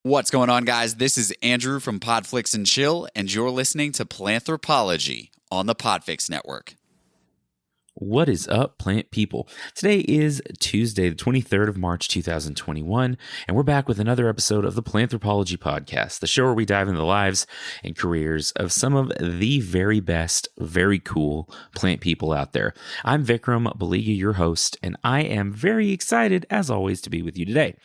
What's going on, guys? This is Andrew from Podflix and Chill, and you're listening to Planthropology on the Podfix Network. What is up, plant people? Today is Tuesday, the 23rd of March, 2021, and we're back with another episode of the Planthropology Podcast, the show where we dive into the lives and careers of some of the very best, very cool plant people out there. I'm Vikram Baliga, your host, and I am very excited, as always, to be with you today.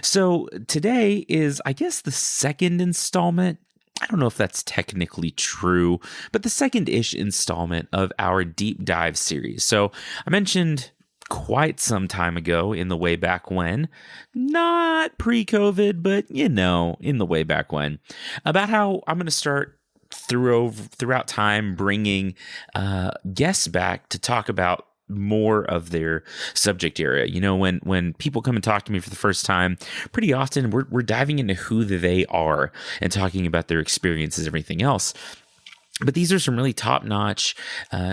So today is, I guess, the second installment. I don't know if that's technically true, but the second-ish installment of our deep dive series. So I mentioned quite some time ago in the way back when, not pre-COVID, but in the way back when, about how I'm going to start throughout time bringing guests back to talk about more of their subject area. You know, when people come and talk to me for the first time, pretty often we're diving into who they are and talking about their experiences, everything else. But these are some really top-notch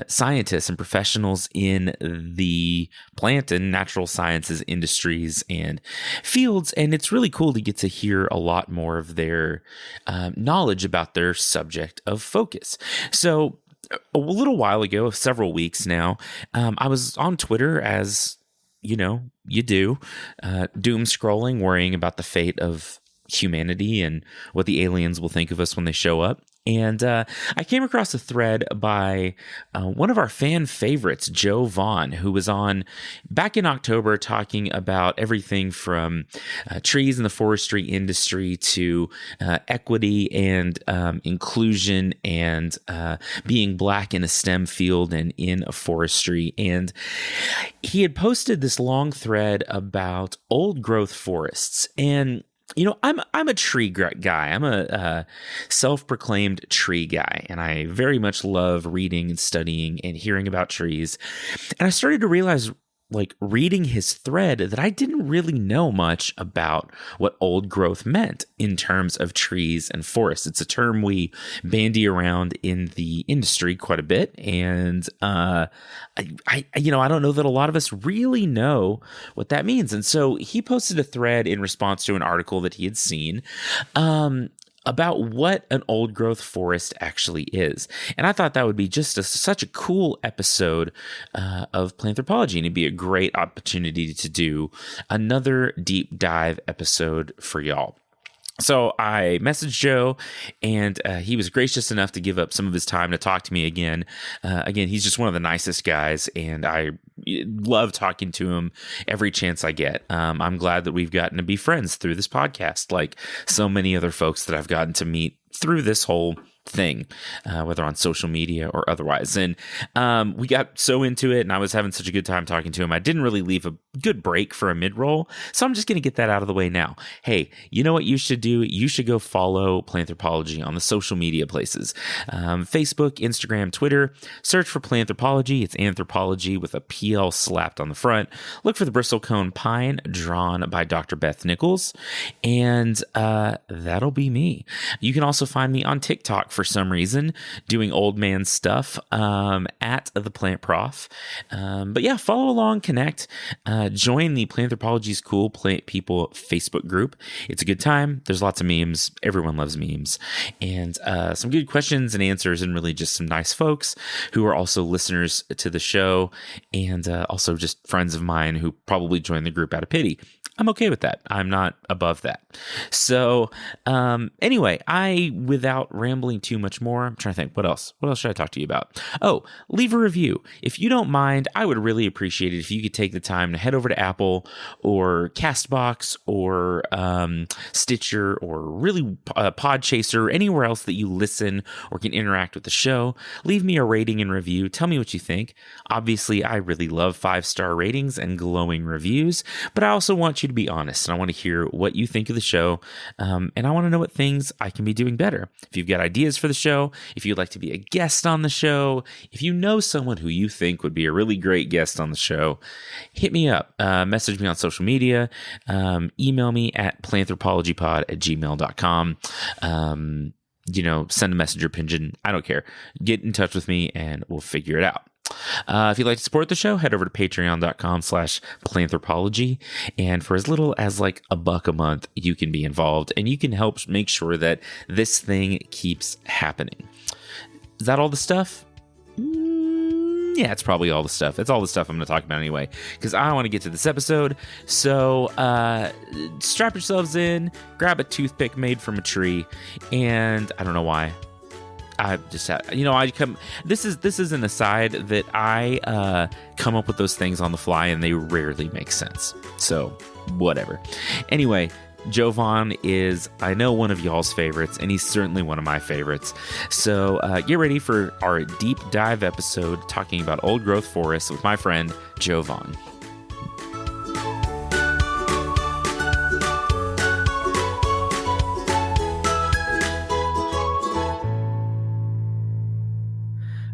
scientists and professionals in the plant and natural sciences industries and fields, and it's really cool to get to hear a lot more of their knowledge about their subject of focus. So a little while ago, several weeks now, I was on Twitter, as you do, doom scrolling, worrying about the fate of humanity and what the aliens will think of us when they show up. And I came across a thread by one of our fan favorites, Vaughn, who was on back in October talking about everything from trees in the forestry industry to equity and inclusion and being Black in a STEM field and in a forestry. And he had posted this long thread about old growth forests. And I'm a tree guy. I'm a self-proclaimed tree guy, and I very much love reading and studying and hearing about trees. And I started to realize, reading his thread, that I didn't really know much about what old growth meant in terms of trees and forests. It's a term we bandy around in the industry quite a bit, and I don't know that a lot of us really know what that means. And so he posted a thread in response to an article that he had seen about what an old growth forest actually is. And I thought that would be just such a cool episode of Planthropology, and it'd be a great opportunity to do another deep dive episode for y'all. So I messaged Joe, and he was gracious enough to give up some of his time to talk to me again. Again, he's just one of the nicest guys, and I love talking to him every chance I get. I'm glad that we've gotten to be friends through this podcast, like so many other folks that I've gotten to meet through this whole thing, whether on social media or otherwise. And we got so into it, and I was having such a good time talking to him. I didn't really leave a good break for a mid-roll, so I'm just going to get that out of the way now. Hey, you know what you should do? You should go follow Planthropology on the social media places. Facebook, Instagram, Twitter. Search for Planthropology. It's anthropology with a PL slapped on the front. Look for the bristlecone pine drawn by Dr. Beth Nichols, and that'll be me. You can also find me on TikTok for some reason, doing old man stuff at the Plant Prof. But yeah, follow along, connect, join the Planthropology's Cool Plant People Facebook group. It's a good time. There's lots of memes. Everyone loves memes. And some good questions and answers, and really just some nice folks who are also listeners to the show, and also just friends of mine who probably joined the group out of pity. I'm okay with that. I'm not above that. So anyway, without rambling too much more, I'm trying to think, what else should I talk to you about? Oh, leave a review. If you don't mind, I would really appreciate it if you could take the time to head over to Apple or Castbox or Stitcher or really Podchaser or anywhere else that you listen or can interact with the show. Leave me a rating and review. Tell me what you think. Obviously, I really love 5-star ratings and glowing reviews, but I also want you to be honest, and I want to hear what you think of the show, and I want to know what things I can be doing better. If you've got ideas for the show, if you'd like to be a guest on the show, if you know someone who you think would be a really great guest on the show, hit me up, message me on social media, email me at planthropologypod@gmail.com. Send a messenger pigeon. I don't care. Get in touch with me and we'll figure it out. If you'd like to support the show, head over to patreon.com/philanthropology. And for as little as like $1 a month, you can be involved and you can help make sure that this thing keeps happening. Is that all the stuff? Yeah, it's probably all the stuff. It's all the stuff I'm going to talk about anyway, because I want to get to this episode. So strap yourselves in, grab a toothpick made from a tree, and I don't know why. I just have, I come. This is an aside that I come up with those things on the fly, and they rarely make sense. So whatever. Anyway, Joe Vaughn is, I know, one of y'all's favorites, and he's certainly one of my favorites. So get ready for our deep dive episode talking about old growth forests with my friend Joe Vaughn.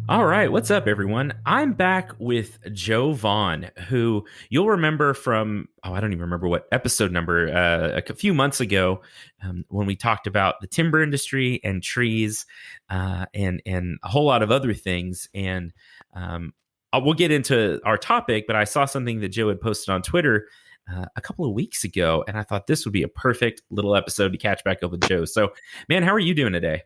All right, what's up, everyone? I'm back with Joe Vaughn, who you'll remember from, I don't even remember what episode number, a few months ago when we talked about the timber industry and trees and a whole lot of other things. And we'll get into our topic, but I saw something that Joe had posted on Twitter a couple of weeks ago, and I thought this would be a perfect little episode to catch back up with Joe. So, man, how are you doing today?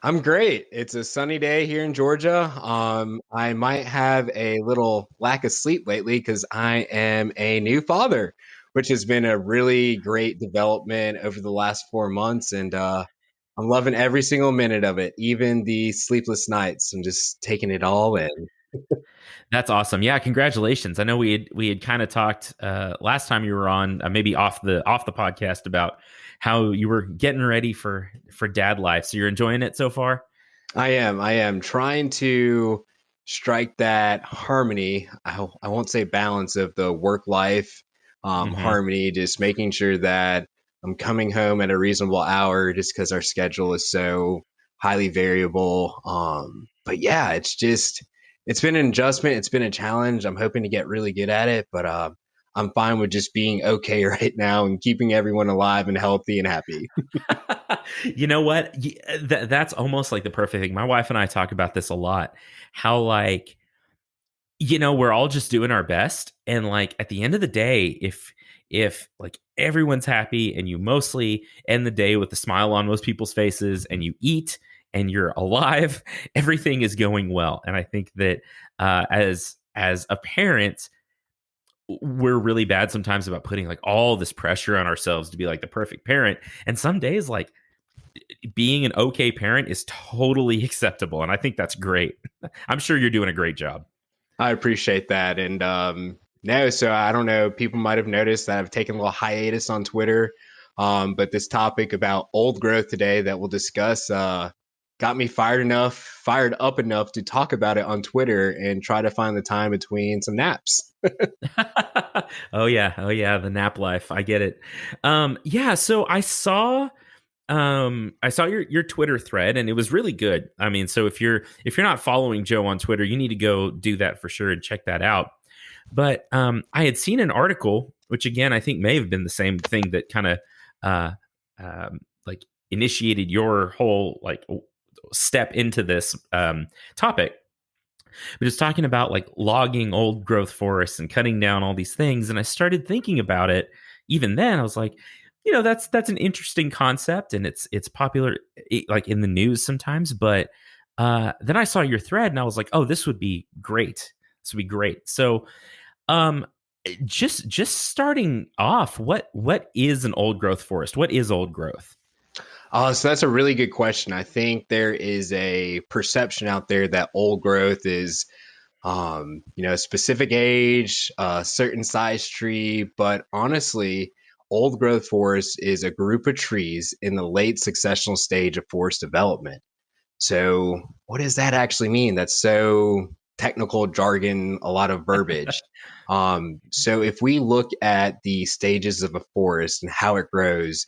I'm great. It's a sunny day here in Georgia. I might have a little lack of sleep lately because I am a new father, which has been a really great development over the last 4 months. And I'm loving every single minute of it, even the sleepless nights. I'm just taking it all in. That's awesome. Yeah, congratulations. I know we had kind of talked last time you were on, maybe off the podcast, about how you were getting ready for dad life. So you're enjoying it so far? I am trying to strike that harmony. I won't say balance of the work life harmony, just making sure that I'm coming home at a reasonable hour just because our schedule is so highly variable. But yeah, it's been an adjustment. It's been a challenge. I'm hoping to get really good at it, but I'm fine with just being okay right now and keeping everyone alive and healthy and happy. You know what? That's almost like the perfect thing. My wife and I talk about this a lot. How, like, we're all just doing our best, and like at the end of the day, if like everyone's happy and you mostly end the day with a smile on most people's faces and you eat and you're alive, everything is going well. And I think that as a parent, we're really bad sometimes about putting like all this pressure on ourselves to be like the perfect parent. And some days, like, being an okay parent is totally acceptable. And I think that's great. I'm sure you're doing a great job. I appreciate that. And no, so I don't know, people might have noticed that I've taken a little hiatus on Twitter. But this topic about old growth today that we'll discuss got me fired up enough to talk about it on Twitter and try to find the time between some naps. Oh yeah, the nap life. I get it. Yeah, so I saw your Twitter thread, and it was really good. I mean, so if you're not following Joe on Twitter, you need to go do that for sure and check that out. But I had seen an article, which again I think may have been the same thing that kind of like initiated your whole like step into this topic. But it's talking about like logging old growth forests and cutting down all these things, and I started thinking about it. Even then, I was like, that's an interesting concept, and it's popular like in the news sometimes. But then I saw your thread, and I was like, oh, this would be great. This would be great. So, just starting off, what is an old growth forest? What is old growth? So that's a really good question. I think there is a perception out there that old growth is, a specific age, a certain size tree. But honestly, old growth forest is a group of trees in the late successional stage of forest development. So what does that actually mean? That's so technical jargon, a lot of verbiage. So if we look at the stages of a forest and how it grows,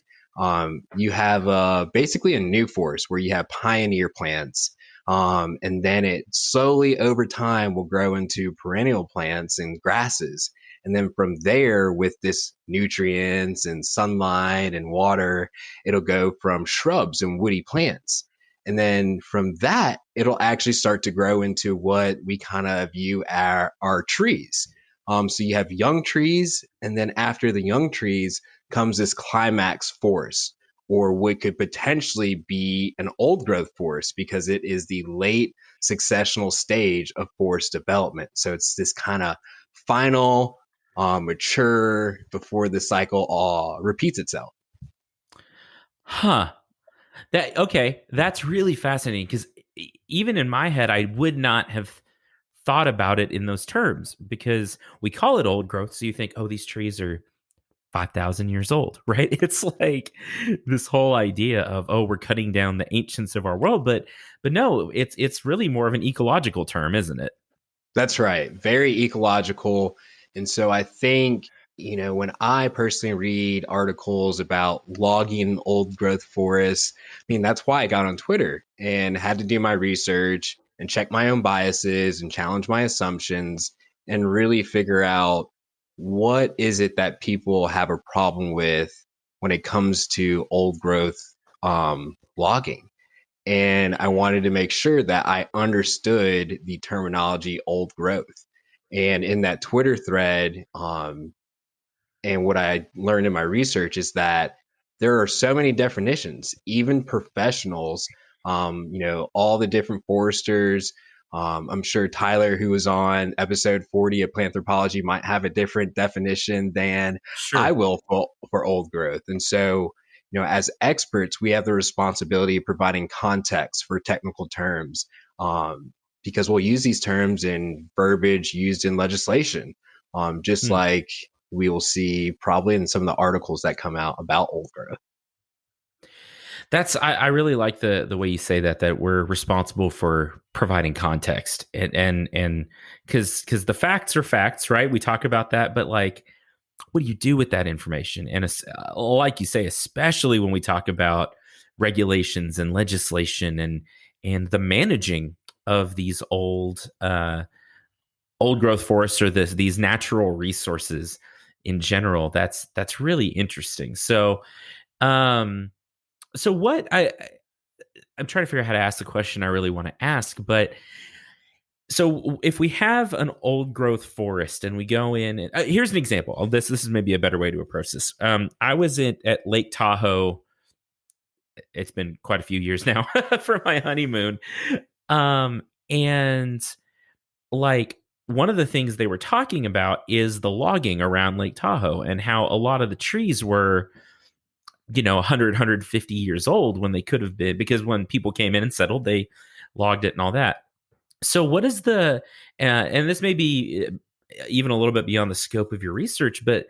you have basically a new forest where you have pioneer plants. And then it slowly over time will grow into perennial plants and grasses. And then from there, with this nutrients and sunlight and water, it'll go from shrubs and woody plants. And then from that, it'll actually start to grow into what we kind of view our trees. So you have young trees, and then after the young trees comes this climax forest, or what could potentially be an old growth forest because it is the late successional stage of forest development. So it's this kind of final, mature before the cycle repeats itself. Huh. That okay, that's really fascinating because even in my head, I would not have thought about it in those terms because we call it old growth. So you think, oh, these trees are 5,000 years old, right? It's like this whole idea of, oh, we're cutting down the ancients of our world, but no, it's really more of an ecological term, isn't it? That's right. Very ecological. And so I think, when I personally read articles about logging old growth forests, I mean, that's why I got on Twitter and had to do my research and check my own biases and challenge my assumptions and really figure out what is it that people have a problem with when it comes to old growth logging. And I wanted to make sure that I understood the terminology old growth. And in that Twitter thread, and what I learned in my research is that there are so many definitions, even professionals, all the different foresters. I'm sure Tyler, who was on episode 40 of Planthropology, might have a different definition than I Sure. will for old growth. And so, as experts, we have the responsibility of providing context for technical terms, because we'll use these terms in verbiage used in legislation, just Hmm. like we will see probably in some of the articles that come out about old growth. That's I really like the way you say that we're responsible for providing context and because the facts are facts, right? We talk about that, but like, what do you do with that information? And like you say, especially when we talk about regulations and legislation and the managing of these old growth forests or these natural resources in general, that's really interesting. Um so what I'm trying to figure out how to ask the question I really want to ask, but so if we have an old growth forest and we go in and here's an example of this is maybe a better way to approach this. I was at Lake Tahoe. It's been quite a few years now for my honeymoon. And like one of the things they were talking about is the logging around Lake Tahoe and how a lot of the trees were 100 years old when they could have been, because when people came in and settled, they logged it and all that. So what is and this may be even a little bit beyond the scope of your research, but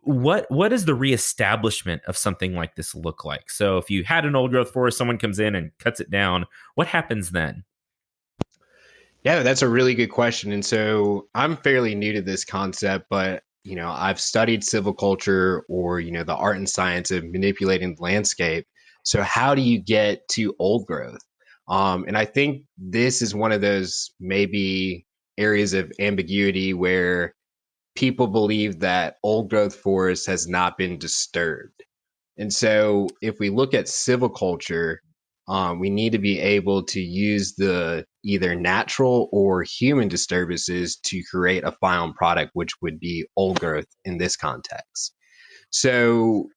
what does the reestablishment of something like this look like? So if you had an old growth forest, someone comes in and cuts it down, what happens then? Yeah, that's a really good question. And so I'm fairly new to this concept, but I've studied silviculture, or the art and science of manipulating the landscape. So how do you get to old growth? And I think this is one of those maybe areas of ambiguity where people believe that old growth forest has not been disturbed. And so, if we look at silviculture, we need to be able to use the either natural or human disturbances to create a final product, which would be old growth in this context. So,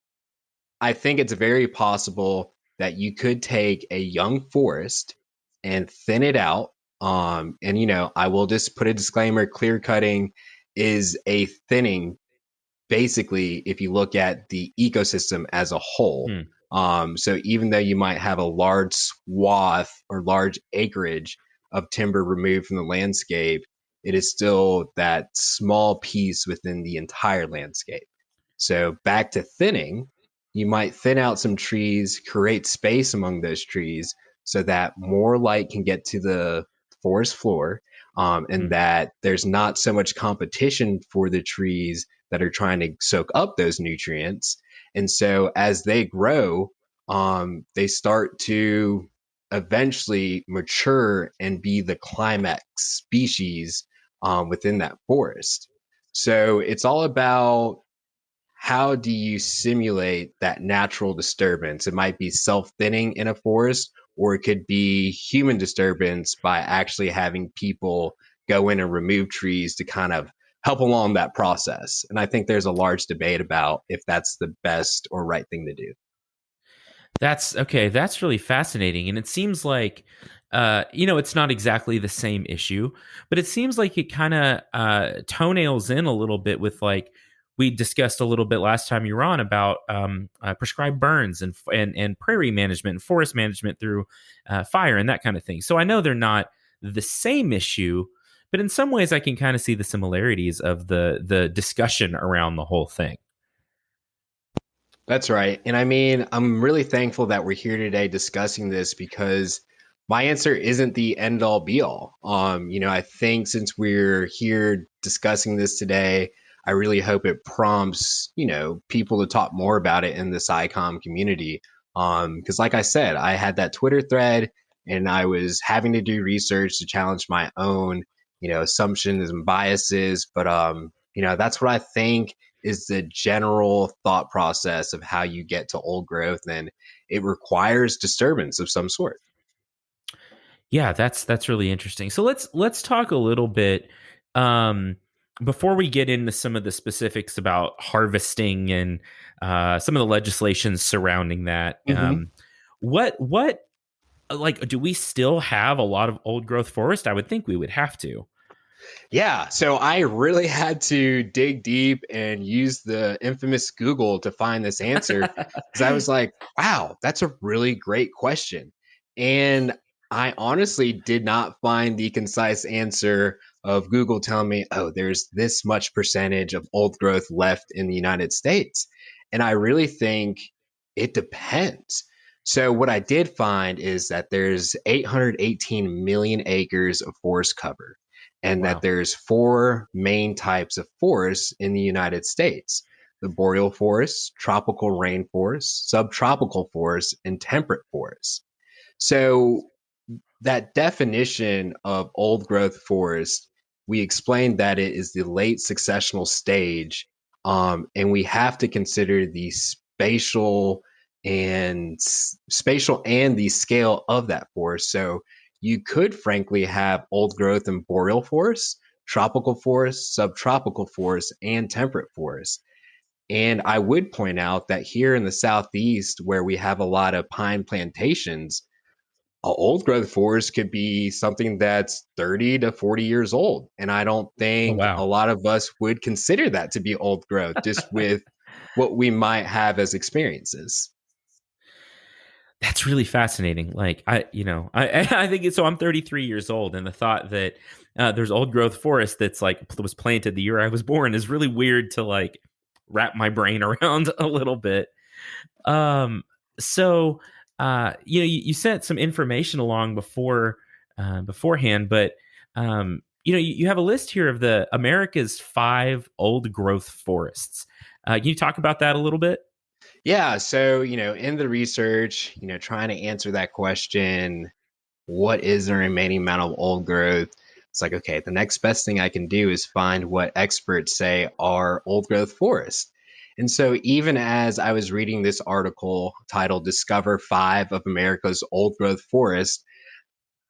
I think it's very possible that you could take a young forest and thin it out. And I will just put a disclaimer: clear cutting is a thinning, basically, if you look at the ecosystem as a whole. Hmm. So even though you might have a large swath or large acreage of timber removed from the landscape, it is still that small piece within the entire landscape. So back to thinning, you might thin out some trees, create space among those trees so that more light can get to the forest floor, and Hmm. that there's not so much competition for the trees that are trying to soak up those nutrients. And so as they grow, they start to eventually mature and be the climax species within that forest. So it's all about how do you simulate that natural disturbance? It might be self thinning in a forest, or it could be human disturbance by actually having people go in and remove trees to kind of help along that process. And I think there's a large debate about if that's the best or right thing to do. That's okay. That's really fascinating. And it seems like, it's not exactly the same issue, but it seems like it kind of toenails in a little bit with like we discussed a little bit last time you were on about prescribed burns and prairie management and forest management through fire and that kind of thing. So I know they're not the same issue, but in some ways I can kind of see the similarities of the discussion around the whole thing. That's right. And I mean, I'm really thankful that we're here today discussing this because my answer isn't the end all be all. I think since we're here discussing this today, I really hope it prompts, people to talk more about it in this ICOM community. Because like I said, I had that Twitter thread and I was having to do research to challenge my own, assumptions and biases. But that's what I think is the general thought process of how you get to old growth, and it requires disturbance of some sort. Yeah, that's really interesting. So let's talk a little bit um, before we get into some of the specifics about harvesting and some of the legislation surrounding that. Mm-hmm. What like do we still have a lot of old growth forest? I would think we would have to. Yeah, so I really had to dig deep and use the infamous Google to find this answer because I was like, wow, that's a really great question. And I honestly did not find the concise answer of Google telling me, oh, there's this much percentage of old growth left in the United States. And I really think it depends. So, what I did find is that there's 818 million acres of forest cover and that Wow. there's four main types of forests in the United States: the boreal forests, tropical rainforests, subtropical forests, and temperate forests. So that definition of old growth forest, we explained that it is the late successional stage, and we have to consider the spatial and the scale of that forest. So you could frankly have old growth in boreal forests, tropical forests, subtropical forests, and temperate forests. And I would point out that here in the southeast, where we have a lot of pine plantations, a old growth forest could be something that's 30 to 40 years old. And I don't Oh think a wow. lot of us would consider that to be old growth just with what we might have as experiences. That's really fascinating. Like I think it's so. I'm 33 years old, and the thought that there's old growth forest that's like was planted the year I was born is really weird to like wrap my brain around a little bit. Um, so you sent some information along beforehand, but you have a list here of the America's 5 old growth forests. Can you talk about that a little bit? Yeah. So, in the research, trying to answer that question, what is the remaining amount of old growth? It's like, okay, the next best thing I can do is find what experts say are old growth forests. And so, even as I was reading this article titled Discover 5 of America's Old Growth Forests,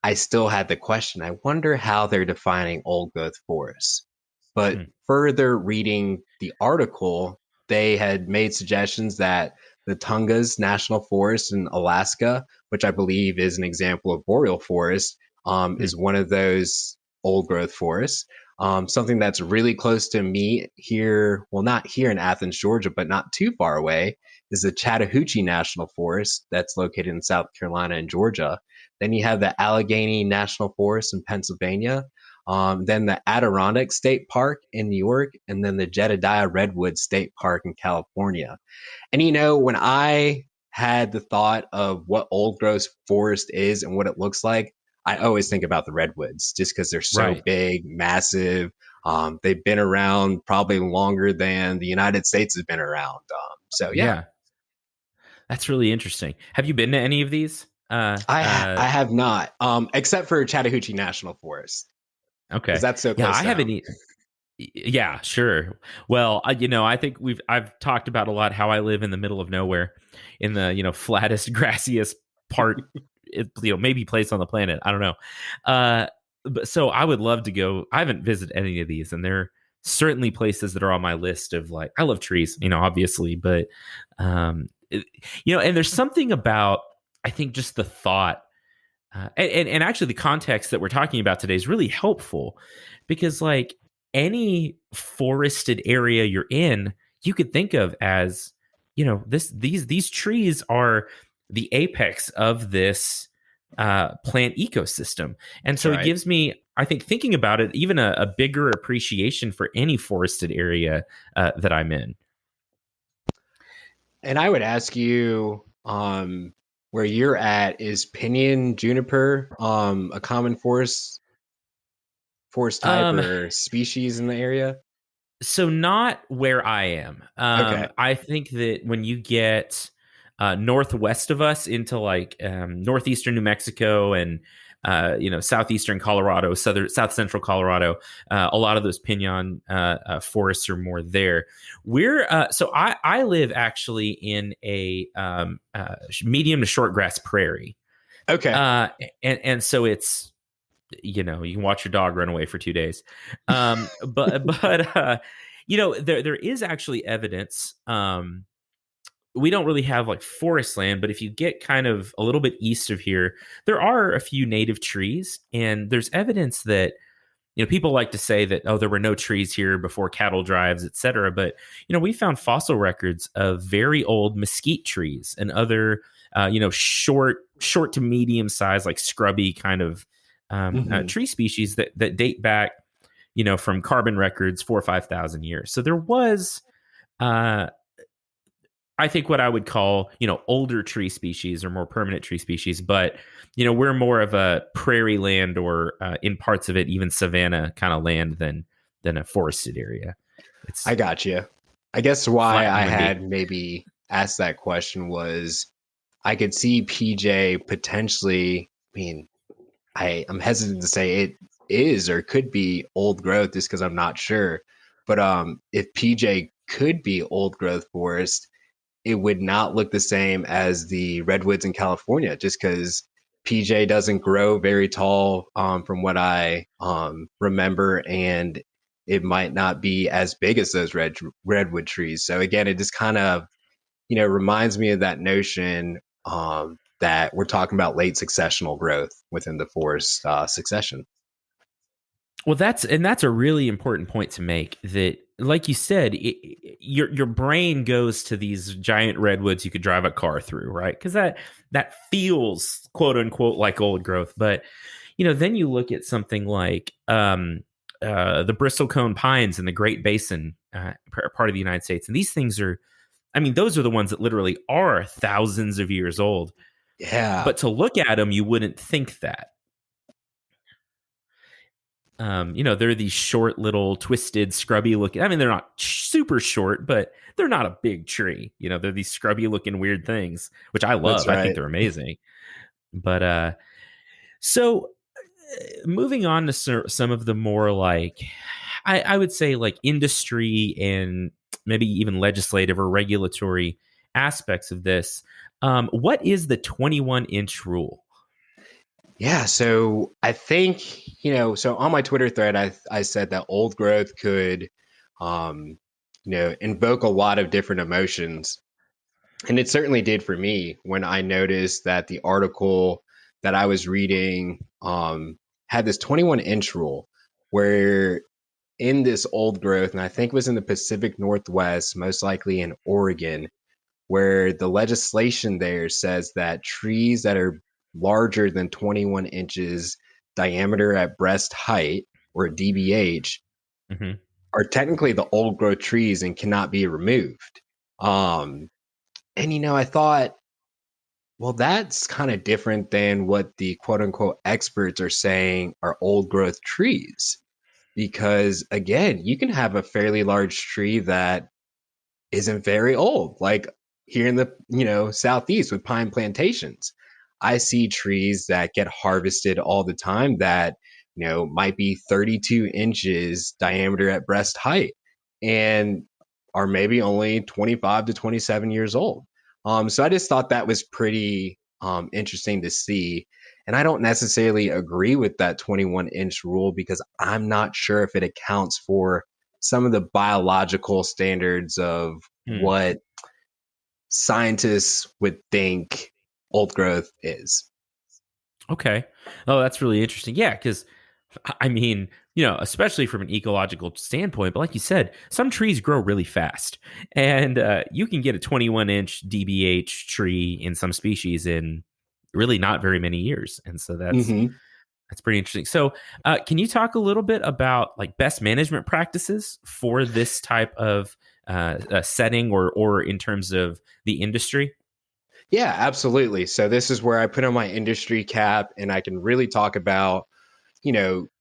I still had the question, I wonder how they're defining old growth forests. But Hmm. further reading the article, they had made suggestions that the Tongass National Forest in Alaska, which I believe is an example of boreal forest, Hmm. is one of those old growth forests. Something that's really close to me here, well, not here in Athens, Georgia, but not too far away, is the Chattahoochee National Forest that's located in South Carolina and Georgia. Then you have the Allegheny National Forest in Pennsylvania, then the Adirondack State Park in New York, and then the Jedediah Redwood State Park in California. And when I had the thought of what old growth forest is and what it looks like, I always think about the redwoods just because they're so Right. big, massive. They've been around probably longer than the United States has been around. So yeah, Yeah. That's really interesting. Have you been to any of these? I have not, except for Chattahoochee National Forest because Okay. that's so Yeah, close I to haven't. home. Yeah, sure. Well, I think I've talked about a lot how I live in the middle of nowhere, in the flattest, grassiest part. maybe place on the planet. I don't know. But so I would love to go. I haven't visited any of these, and they're certainly places that are on my list of like, I love trees, obviously, but and there's something about, I think, just the thought, and actually the context that we're talking about today is really helpful, because like any forested area you're in, you could think of as, these trees are the apex of this plant ecosystem. And That's so it right. gives me, I think, thinking about it, even a bigger appreciation for any forested area that I'm in. And I would ask you, where you're at, is pinyon juniper a common forest type Um, or species in the area? So not where I am. Okay. I think that when you get northwest of us into like northeastern New Mexico and southeastern Colorado, south central Colorado, a lot of those pinyon forests are more there. I live actually in a medium to short grass prairie, Okay. and so it's, you can watch your dog run away for 2 days. But there is actually evidence. We don't really have like forest land, but if you get kind of a little bit east of here, there are a few native trees, and there's evidence that, people like to say that, oh, there were no trees here before cattle drives, et cetera. But, we found fossil records of very old mesquite trees and other, short to medium size, like scrubby kind of Mhm. tree species that date back, from carbon records 4 or 5,000 years. So there was, uh, I think, what I would call, older tree species or more permanent tree species. But, we're more of a prairie land, or in parts of it, even savanna kind of land than a forested area. I It's got you. I guess why flat I and windy. had maybe asked that question was I could see PJ potentially. I mean, I'm hesitant to say it is or could be old growth just because I'm not sure. But if PJ could be old growth forest, it would not look the same as the redwoods in California, just because PJ doesn't grow very tall, from what I remember, and it might not be as big as those redwood trees. So again, it just kind of reminds me of that notion, that we're talking about late successional growth within the forest succession. Well, that's a really important point to make. That, like you said, your brain goes to these giant redwoods you could drive a car through, right? Because that feels, quote unquote, like old growth. But then you look at something like the bristlecone pines in the Great Basin, part of the United States, and these things are, I mean, those are the ones that literally are thousands of years old. Yeah, But to look at them, you wouldn't think that. They're these short, little, twisted, scrubby looking. I mean, they're not super short, but they're not a big tree. They're these scrubby looking weird things, which I that's love. I think right. they're amazing. But so moving on to some of the more like, I would say, like industry and maybe even legislative or regulatory aspects of this. What is the 21-inch rule? Yeah, so I think, so on my Twitter thread, I said that old growth could, invoke a lot of different emotions. And it certainly did for me when I noticed that the article that I was reading, had this 21-inch rule where in this old growth, and I think it was in the Pacific Northwest, most likely in Oregon, where the legislation there says that trees that are larger than 21 inches diameter at breast height, or DBH, Mm-hmm. are technically the old growth trees and cannot be removed. Um, and I thought, well, that's kind of different than what the quote unquote experts are saying are old growth trees. Because again, you can have a fairly large tree that isn't very old. Like here in the, southeast with pine plantations, I see trees that get harvested all the time that, might be 32 inches diameter at breast height and are maybe only 25 to 27 years old. So I just thought that was pretty interesting to see. And I don't necessarily agree with that 21-inch rule because I'm not sure if it accounts for some of the biological standards of Hmm. what scientists would think old growth is. Okay. Oh, that's really interesting. Yeah, because I mean, especially from an ecological standpoint, but like you said, some trees grow really fast, and you can get a 21-inch DBH tree in some species in really not very many years, and so Hmm. that's pretty interesting. So, can you talk a little bit about like best management practices for this type of setting, or in terms of the industry? Yeah, absolutely. So this is where I put on my industry cap and I can really talk about,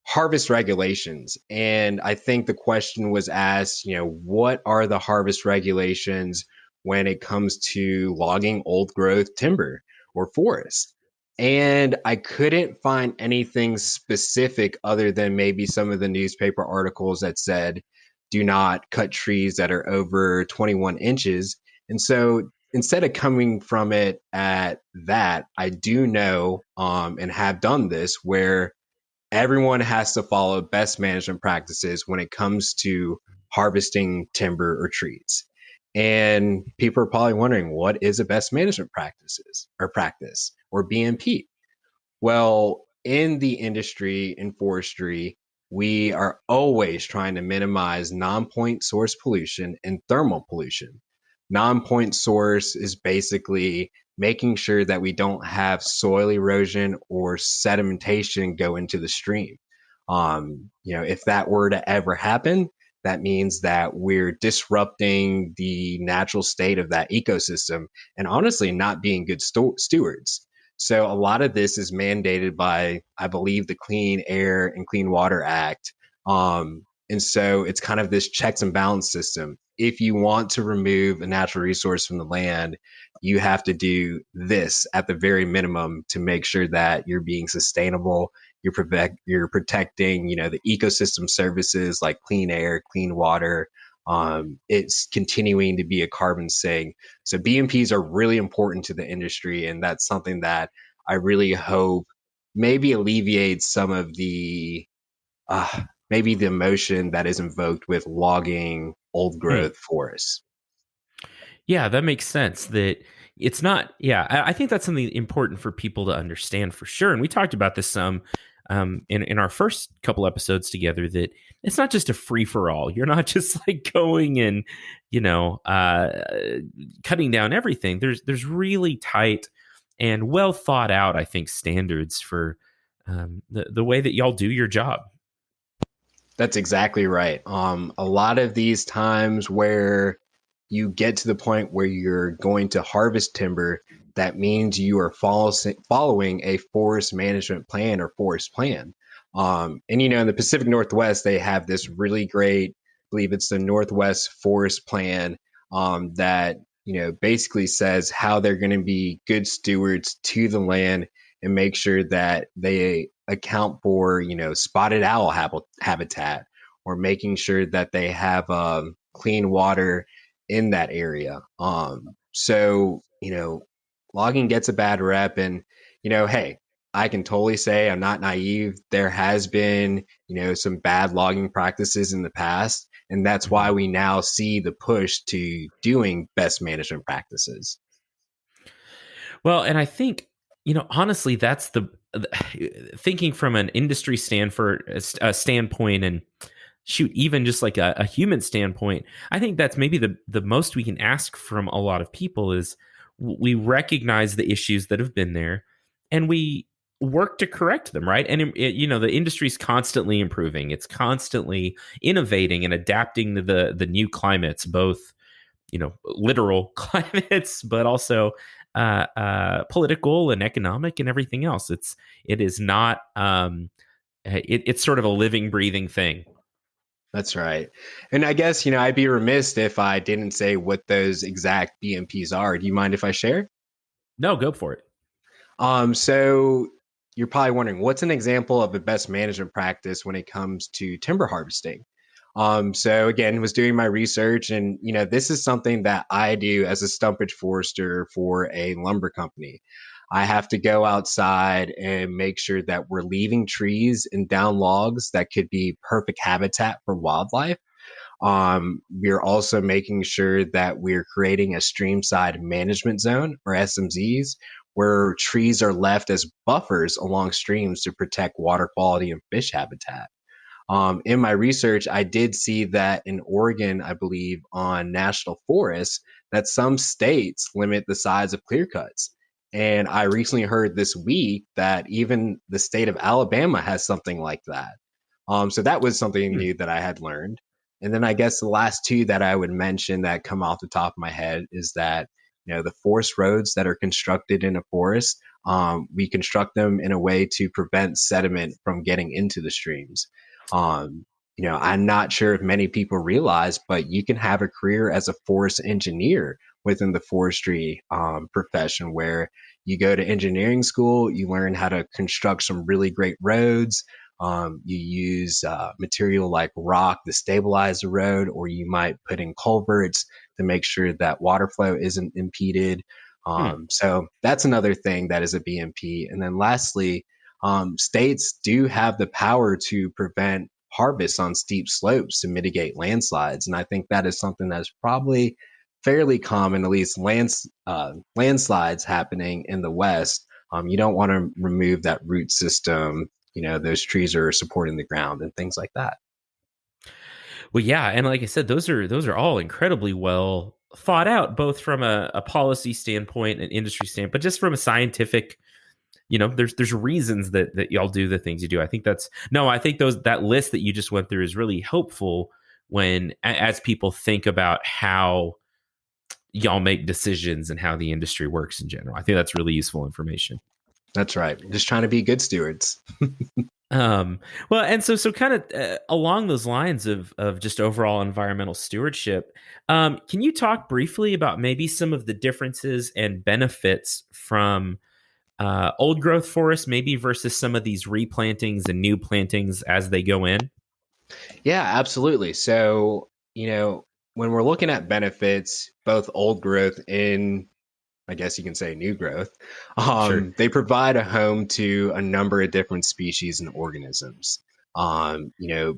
harvest regulations. And I think the question was asked, what are the harvest regulations when it comes to logging old growth timber or forest? And I couldn't find anything specific other than maybe some of the newspaper articles that said, do not cut trees that are over 21 inches. And so instead of coming from it at that, I do know and have done this where everyone has to follow best management practices when it comes to harvesting timber or trees. And people are probably wondering what is a best management practice or BMP? Well, in the industry, in forestry, we are always trying to minimize non-point source pollution and thermal pollution. Non-point source is basically making sure that we don't have soil erosion or sedimentation go into the stream. If that were to ever happen, that means that we're disrupting the natural state of that ecosystem and honestly not being good stewards. So a lot of this is mandated by, I believe, the Clean Air and Clean Water Act. And so it's kind of this checks and balance system. If you want to remove a natural resource from the land, you have to do this at the very minimum to make sure that you're being sustainable. You're protecting, the ecosystem services like clean air, clean water. It's continuing to be a carbon sink. So BMPs are really important to the industry, and that's something that I really hope maybe alleviates some of the maybe the emotion that is invoked with logging old Hmm. growth forests. Yeah, that makes sense. That it's not. Yeah, I think that's something important for people to understand for sure. And we talked about this some in our first couple episodes together. That it's not just a free for all. You're not just like going and you know uh, cutting down everything. There's really tight and well thought out, I think, standards for the way that y'all do your job. That's exactly right. A lot of these times where you get to the point where you're going to harvest timber, that means you are following a forest management plan or forest plan. And in the Pacific Northwest, they have this really great, I believe it's the Northwest Forest Plan, that basically says how they're going to be good stewards to the land and make sure that they account for spotted owl habitat, or making sure that they have clean water in that area. So logging gets a bad rep, and hey, I can totally say I'm not naive. There has been some bad logging practices in the past, and that's why Mhm. we now see the push to doing best management practices. Well, and I think honestly, that's thinking from an industry standpoint, and shoot, even just like a human standpoint. I think that's maybe the most we can ask from a lot of people is we recognize the issues that have been there, and we work to correct them, right? And the industry's constantly improving. It's constantly innovating and adapting to the new climates, both literal climates, but also political and economic and everything else. It is not it's sort of a living, breathing thing. That's right. And I guess, I'd be remiss if I didn't say what those exact BMPs are. Do you mind if I share? No, go for it. So you're probably wondering what's an example of a best management practice when it comes to timber harvesting? So again, was doing my research, and this is something that I do as a stumpage forester for a lumber company. I have to go outside and make sure that we're leaving trees and down logs that could be perfect habitat for wildlife. We're also making sure that we're creating a streamside management zone, or SMZs, where trees are left as buffers along streams to protect water quality and fish habitat. In my research, I did see that in Oregon, I believe, on national forests, that some states limit the size of clear cuts. And I recently heard this week that even the state of Alabama has something like that. So that was something Hmm. new that I had learned. And then I guess the last two that I would mention that come off the top of my head is that, the forest roads that are constructed in a forest, we construct them in a way to prevent sediment from getting into the streams. Um, I'm not sure if many people realize, but you can have a career as a forest engineer within the forestry profession, where you go to engineering school, you learn how to construct some really great roads. You use material like rock to stabilize the road, or you might put in culverts to make sure that water flow isn't impeded. Hmm. So that's another thing that is a BMP. And then lastly, states do have the power to prevent harvests on steep slopes to mitigate landslides. And I think that is something that's probably fairly common, at least landslides happening in the West. You don't want to remove that root system. Those trees are supporting the ground and things like that. Well, yeah, and like I said, those are all incredibly well thought out, both from a policy standpoint and industry standpoint, but just from a scientific. There's reasons that y'all do the things you do. I think that's no. I think that list that you just went through is really helpful when as people think about how y'all make decisions and how the industry works in general. I think that's really useful information. That's right. Just trying to be good stewards. Um, well, and so kind of along those lines of just overall environmental stewardship, can you talk briefly about maybe some of the differences and benefits from old growth forests, maybe versus some of these replantings and new plantings as they go in? Yeah, absolutely. So, when we're looking at benefits, both old growth and I guess you can say new growth, Sure. they provide a home to a number of different species and organisms.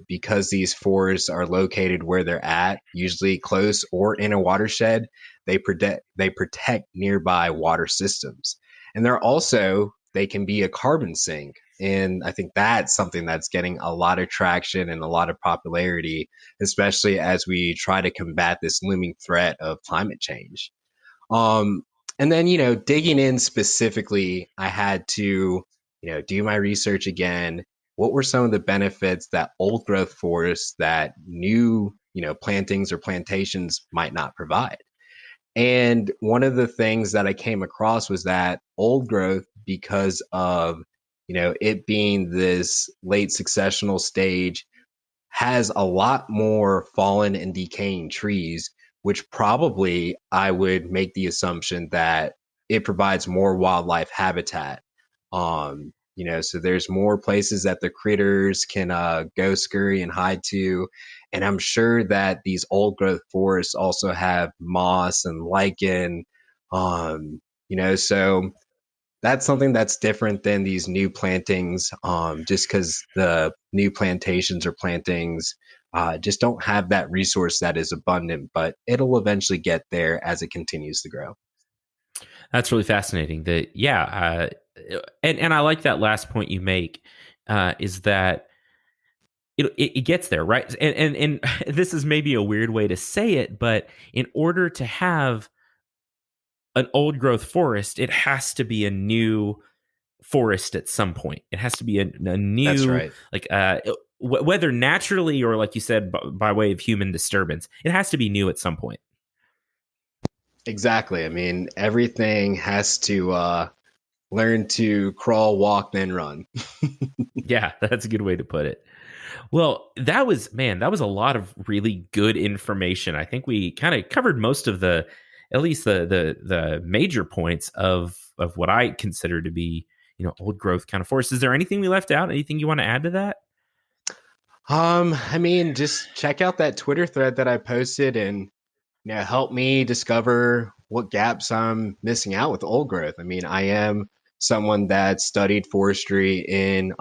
Because these forests are located where they're at, usually close or in a watershed, they protect nearby water systems. And they can be a carbon sink. And I think that's something that's getting a lot of traction and a lot of popularity, especially as we try to combat this looming threat of climate change. Um, and then, digging in specifically, I had to, do my research again. What were some of the benefits that old growth forests that new, plantings or plantations might not provide? And one of the things that I came across was that old growth, because of, it being this late successional stage, has a lot more fallen and decaying trees, which probably I would make the assumption that it provides more wildlife habitat. So there's more places that the critters can go scurry and hide to. And I'm sure that these old growth forests also have moss and lichen. So that's something that's different than these new plantings, just because the new plantations or plantings just don't have that resource that is abundant, but it'll eventually get there as it continues to grow. That's really fascinating. That yeah, and I like that last point you make is that it gets there, right? And this is maybe a weird way to say it, but in order to have an old growth forest, it has to be a new forest at some point. It has to be a That's new, right. like, whether naturally or, like you said, by way of human disturbance, it has to be new at some point. Exactly. I mean, everything has to learn to crawl, walk, then run. Yeah, that's a good way to put it. Well, that was a lot of really good information. I think we kind of covered most of at least the major points of what I consider to be, old growth kind of forests. Is there anything we left out? Anything you want to add to that? I mean, just check out that Twitter thread that I posted and help me discover what gaps I'm missing out with old growth. I mean, I am someone that studied forestry in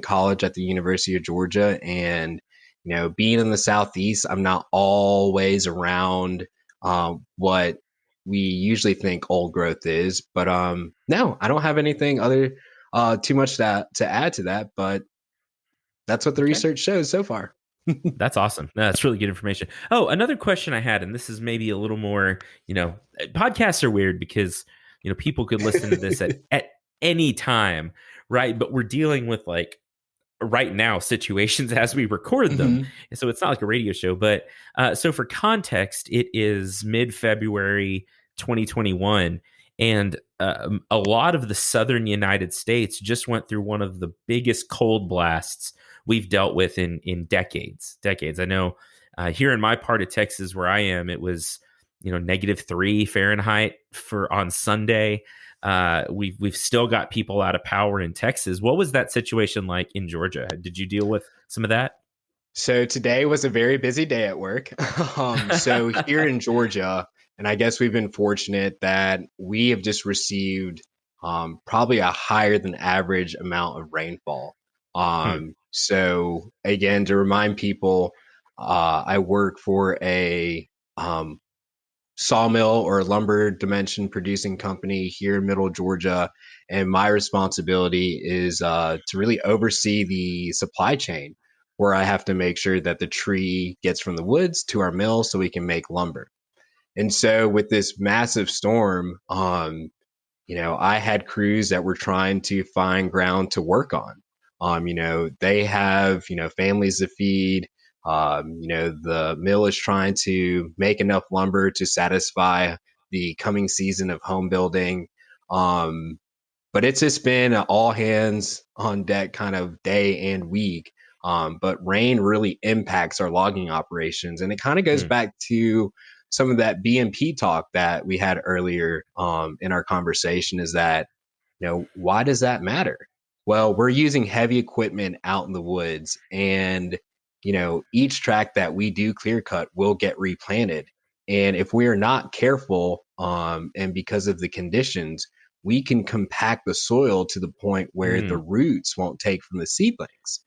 college at the University of Georgia, and being in the Southeast, I'm not always around what we usually think old growth is. But no, I don't have anything other too much to add to that. But that's what the Okay. research shows so far. That's awesome. No, that's really good information. Oh, another question I had, and this is maybe a little more, podcasts are weird because, people could listen to this at any time, right? But we're dealing with like right now situations as we record them. Mhm. And so it's not like a radio show. But so for context, it is mid February 2021. And a lot of the southern United States just went through one of the biggest cold blasts we've dealt with in decades. I know here in my part of Texas where I am, it was -3 Fahrenheit for on Sunday. We've still got people out of power in Texas. What was that situation like in Georgia? Did you deal with some of that? So today was a very busy day at work. So here in Georgia, and I guess we've been fortunate that we have just received probably a higher than average amount of rainfall. Hmm. So again, to remind people, I work for a um, sawmill or lumber dimension producing company here in Middle Georgia, and my responsibility is to really oversee the supply chain, where I have to make sure that the tree gets from the woods to our mill so we can make lumber. And so, with this massive storm, I had crews that were trying to find ground to work on. They have, families to feed. The mill is trying to make enough lumber to satisfy the coming season of home building. Um, but it's just been an all hands on deck kind of day and week. But rain really impacts our logging operations. And it kind of goes Hmm. back to some of that BMP talk that we had earlier in our conversation, is that why does that matter? Well, we're using heavy equipment out in the woods, and each track that we do clear cut will get replanted. And if we are not careful, and because of the conditions, we can compact the soil to the point where the Hmm. roots won't take from the seedlings.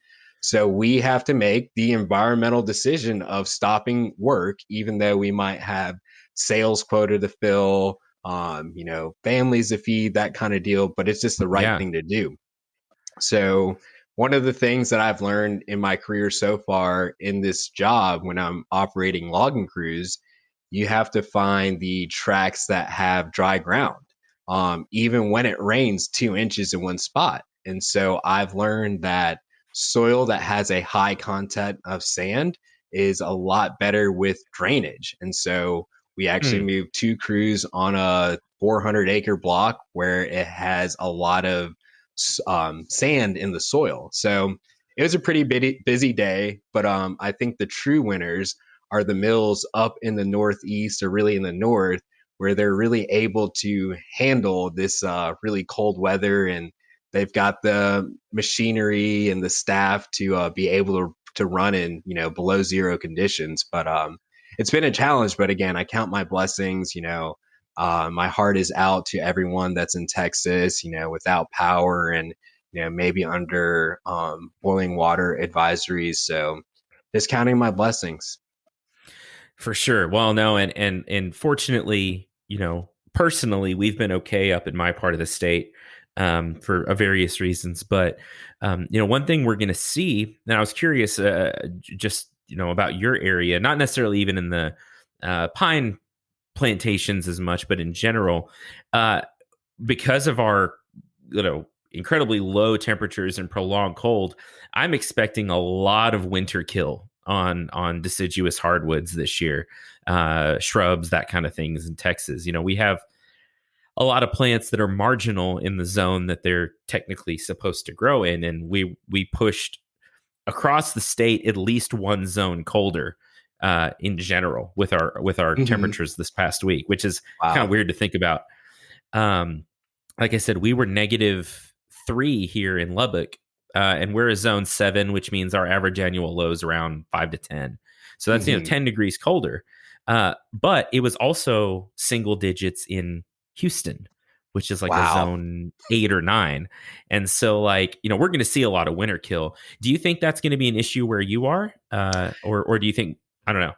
So we have to make the environmental decision of stopping work, even though we might have sales quota to fill, families to feed, that kind of deal, but it's just the right Yeah. thing to do. So, one of the things that I've learned in my career so far in this job when I'm operating logging crews, you have to find the tracks that have dry ground, even when it rains 2 inches in one spot. And so I've learned that soil that has a high content of sand is a lot better with drainage. And so we actually Hmm. moved two crews on a 400-acre block where it has a lot of sand in the soil. So it was a pretty busy day, but I think the true winners are the mills up in the Northeast, or really in the North, where they're really able to handle this really cold weather, and they've got the machinery and the staff to be able to run in below zero conditions. But it's been a challenge. But again, I count my blessings. My heart is out to everyone that's in Texas, without power, and maybe under boiling water advisories. So just counting my blessings. For sure. Well, no, and fortunately, personally, we've been okay up in my part of the state for various reasons. But one thing we're going to see, and I was curious, just about your area, not necessarily even in the pine plantations as much, but in general, uh, because of our incredibly low temperatures and prolonged cold, I'm expecting a lot of winter kill on deciduous hardwoods this year, shrubs, that kind of things in Texas. We have a lot of plants that are marginal in the zone that they're technically supposed to grow in, and we pushed across the state at least one zone colder in general with our Hmm. temperatures this past week, which is kind of Wow. weird to think about. Um, like I said, we were -3 here in Lubbock and we're a zone 7, which means our average annual low is around 5 to 10. So that's 10 degrees colder. But it was also single digits in Houston, which is like a Wow. zone 8 or 9. And so we're going to see a lot of winter kill. Do you think that's going to be an issue where you are? Or do you think, I don't know.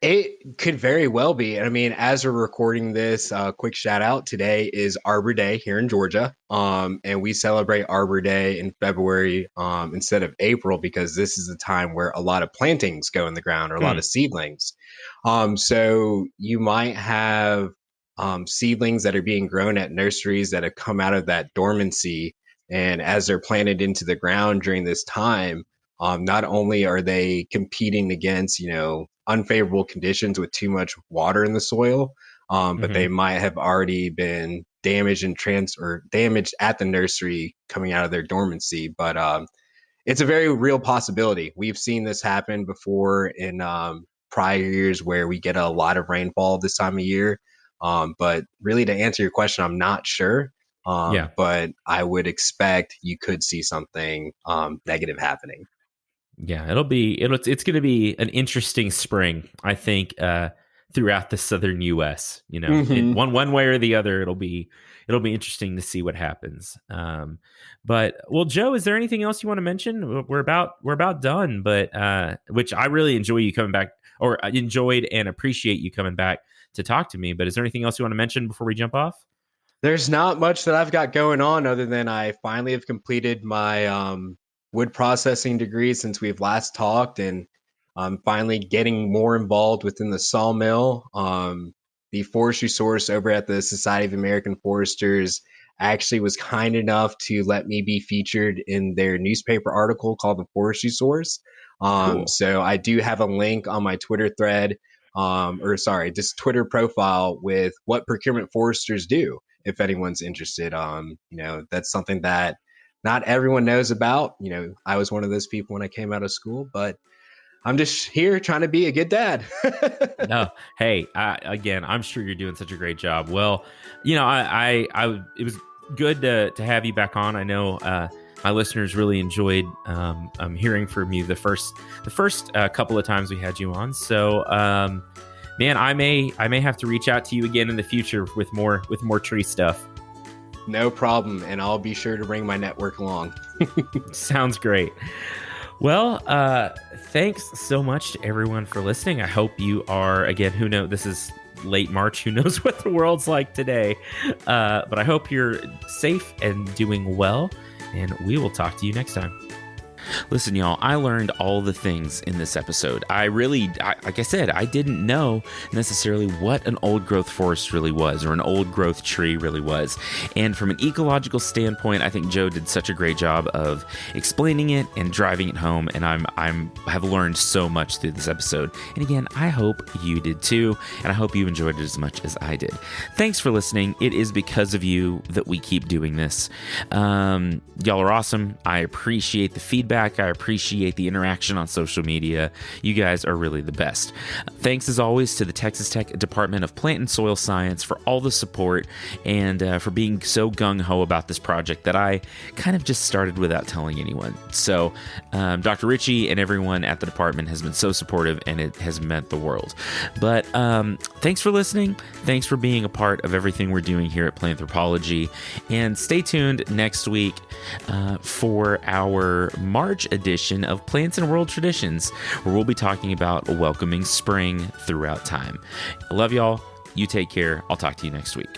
It could very well be. And I mean, as we're recording this, quick shout out, today is Arbor Day here in Georgia. And we celebrate Arbor Day in February instead of April, because this is the time where a lot of plantings go in the ground, or a lot of seedlings. So you might have seedlings that are being grown at nurseries that have come out of that dormancy. And as they're planted into the ground during this time, not only are they competing against, unfavorable conditions with too much water in the soil, but they might have already been damaged and damaged at the nursery coming out of their dormancy. But it's a very real possibility. We've seen this happen before in prior years where we get a lot of rainfall this time of year. But really, to answer your question, I'm not sure. But I would expect you could see something negative happening. Yeah, it's going to be an interesting spring, I think, throughout the southern U.S. One way or the other, it'll be interesting to see what happens. But Joe, is there anything else you want to mention? We're about done, but which I really enjoy you coming back, or I enjoyed and appreciate you coming back to talk to me. But is there anything else you want to mention before we jump off? There's not much that I've got going on other than I finally have completed my wood processing degree since we've last talked, and I'm finally getting more involved within the sawmill. The forestry source over at the Society of American Foresters actually was kind enough to let me be featured in their newspaper article called The Forestry Source. Cool. So I do have a link on my Twitter thread, this Twitter profile with what procurement foresters do, if anyone's interested. That's something that not everyone knows about. I was one of those people when I came out of school, but I'm just here trying to be a good dad. No, hey, again, I'm sure you're doing such a great job. Well, it was good to have you back on. I know my listeners really enjoyed hearing from you the first couple of times we had you on. So, man, I may have to reach out to you again in the future with more tree stuff. No problem, and I'll be sure to bring my network along. Sounds great. Well, thanks so much to everyone for listening. I hope you are, again, who knows, this is late March, who knows what the world's like today. But I hope you're safe and doing well, and we will talk to you next time. Listen, y'all, I learned all the things in this episode. Like I said, I didn't know necessarily what an old growth forest really was, or an old growth tree really was. And from an ecological standpoint, I think Joe did such a great job of explaining it and driving it home. And I have learned so much through this episode. And again, I hope you did too. And I hope you enjoyed it as much as I did. Thanks for listening. It is because of you that we keep doing this. Y'all are awesome. I appreciate the feedback. I appreciate the interaction on social media. You guys are really the best. Thanks as always to the Texas Tech Department of Plant and Soil Science for all the support and for being so gung-ho about this project that I kind of just started without telling anyone. So Dr. Ritchie and everyone at the department has been so supportive, and it has meant the world. But thanks for listening. Thanks for being a part of everything we're doing here at Planthropology. And stay tuned next week for our March edition of Plants and World Traditions, where we'll be talking about welcoming spring throughout time. I love y'all. You take care. I'll talk to you next week.